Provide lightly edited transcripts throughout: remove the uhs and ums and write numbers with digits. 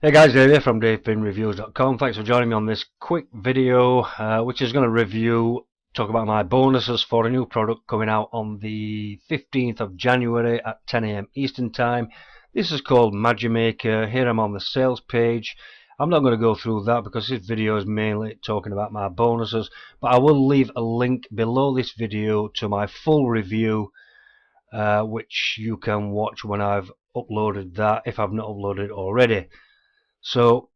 Hey guys, Dave here from DaveBinReviews.com. Thanks for joining me on this quick video, which is going to talk about my bonuses for a new product coming out on the 15th of January at 10 AM Eastern Time. This is called MagiiMaker. Here I'm on the sales page. I'm not going to go through that because this video is mainly talking about my bonuses, but I will leave a link below this video to my full review, which you can watch when I've uploaded that, if I've not uploaded it already. So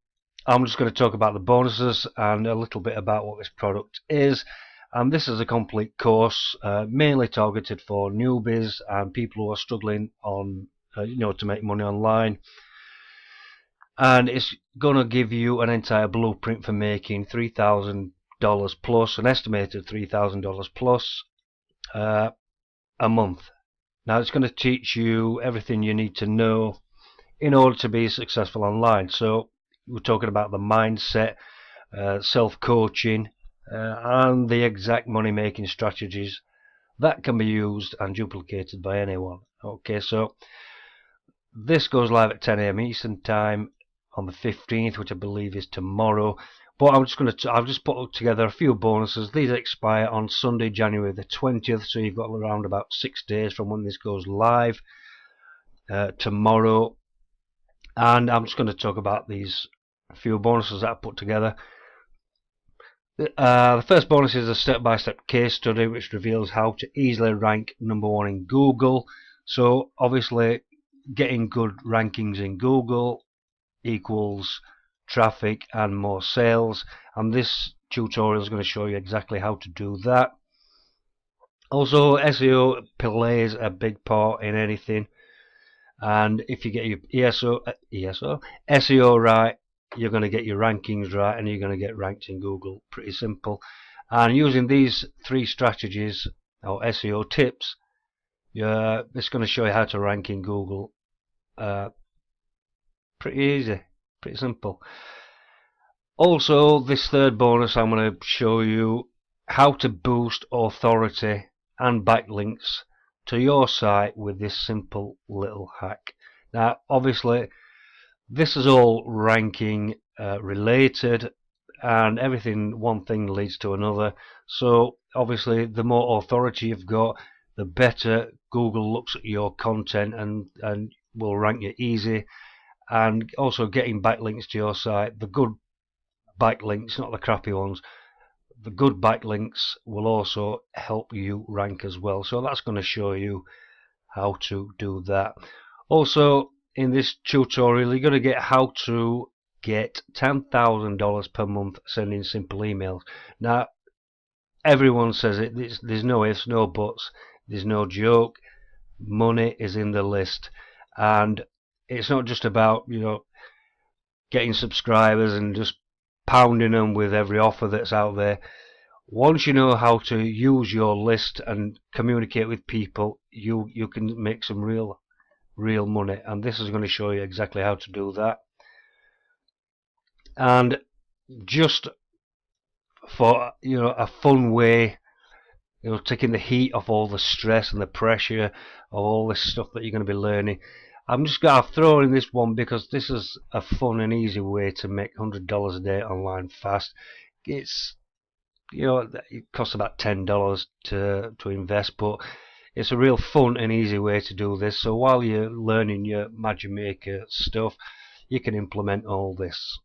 I'm just going to talk about the bonuses and a little bit about what this product is. And this is a complete course, mainly targeted for newbies and people who are struggling on, to make money online. And it's going to give you an entire blueprint for making $3,000 plus, an estimated $3,000 plus a month. Now it's going to teach you everything you need to know in order to be successful online. So we're talking about the mindset, self-coaching, and the exact money-making strategies that can be used and duplicated by anyone. Okay, so this goes live at 10 AM Eastern Time on the 15th, which I believe is tomorrow. But I've just put together a few bonuses. These expire on Sunday, January the 20th, so you've got around about 6 days from when this goes live tomorrow. And I'm just going to talk about these few bonuses that I put together. The first bonus is a step-by-step case study which reveals how to easily rank #1 in Google. So obviously getting good rankings in Google equals traffic and more sales, and this tutorial is going to show you exactly how to do that. Also, SEO plays a big part in anything. And if you get your SEO right, you're going to get your rankings right, and you're going to get ranked in Google. Pretty simple. And using these 3 strategies or SEO tips, it's going to show you how to rank in Google. Pretty easy, pretty simple. Also, this third bonus, I'm going to show you how to boost authority and backlinks to your site with this simple little hack. Now obviously this is all ranking related, and one thing leads to another. So obviously the more authority you've got, the better Google looks at your content and will rank you easy. And also getting backlinks to your site, the good backlinks, not the crappy ones, the good backlinks will also help you rank as well. So that's going to show you how to do that. Also in this tutorial you're going to get how to get $10,000 per month sending simple emails. Now everyone says it, there's no ifs, no buts, there's no joke. Money is in the list, and it's not just about getting subscribers and just pounding them with every offer that's out there. Once you know how to use your list and communicate with people, you can make some real money, and this is going to show you exactly how to do that. And just for a fun way, taking the heat off all the stress and the pressure of all this stuff that you're going to be learning, I'm just going to throw in this one because this is a fun and easy way to make $100 a day online fast. It's it costs about $10 to invest, but it's a real fun and easy way to do this. So while you're learning your MagiiMaker stuff, you can implement all this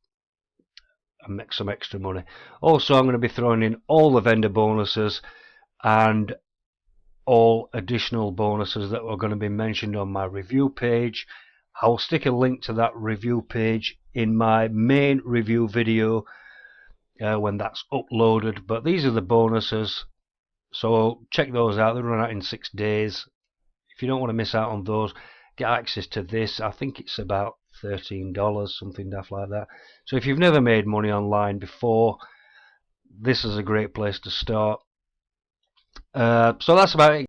and make some extra money. Also, I'm going to be throwing in all the vendor bonuses and all additional bonuses that are going to be mentioned on my review page. I'll stick a link to that review page in my main review video when that's uploaded. But these are the bonuses, so check those out. They run out in 6 days. If you don't want to miss out on those, get access to this. I think it's about $13, something daft like that. So if you've never made money online before, this is a great place to start. So that's about it.